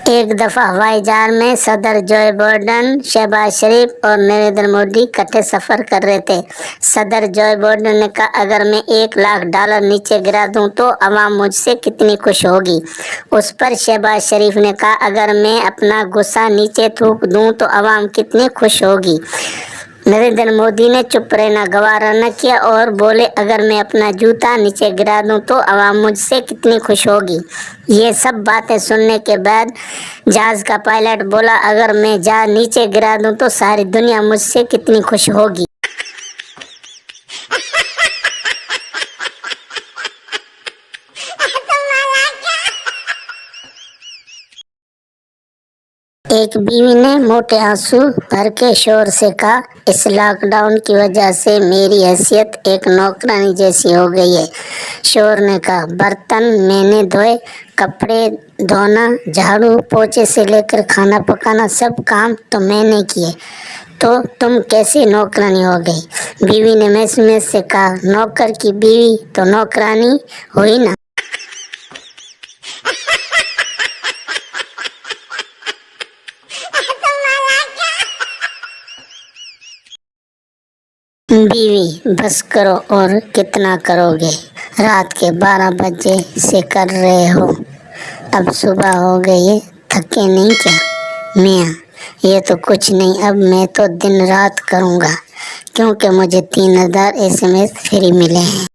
ایک دفعہ ہوائی جہاز میں صدر جو بائیڈن، شہباز شریف اور نریندر مودی اکٹھے سفر کر رہے تھے۔ صدر جو بائیڈن نے کہا، اگر میں $1,00,000 نیچے گرا دوں تو عوام مجھ سے کتنی خوش ہوگی۔ اس پر شہباز شریف نے کہا، اگر میں اپنا غصہ نیچے تھوک دوں تو عوام کتنی خوش ہوگی۔ نریندر مودی نے چپ رہنا گوارا نہ کیا اور بولے، اگر میں اپنا جوتا نیچے گرا دوں تو عوام مجھ سے کتنی خوش ہوگی۔ یہ سب باتیں سننے کے بعد جہاز کا پائلٹ بولا، اگر میں جہاز نیچے گرا دوں تو ساری دنیا مجھ سے کتنی خوش ہوگی۔ ایک بیوی نے موٹے آنسو بھر کے شوہر سے کہا، اس لاک ڈاؤن کی وجہ سے میری حیثیت ایک نوکرانی جیسی ہو گئی ہے۔ شوہر نے کہا، برتن میں نے دھوئے، کپڑے دھونا، جھاڑو پوچھے سے لے کر کھانا پکانا سب کام تو میں نے کیے، تو تم کیسے نوکرانی ہو گئی؟ بیوی نے معصومیت سے کہا، نوکر کی بیوی تو نوکرانی ہوئی نا۔ بیوی، بس کرو، اور کتنا کرو گے؟ رات کے 12 بجے سے کر رہے ہو، اب صبح ہو گئی ہے، تھکے نہیں کیا؟ میاں، یہ تو کچھ نہیں، اب میں تو دن رات کروں گا، کیونکہ مجھے 3000 SMS فری ملے ہیں۔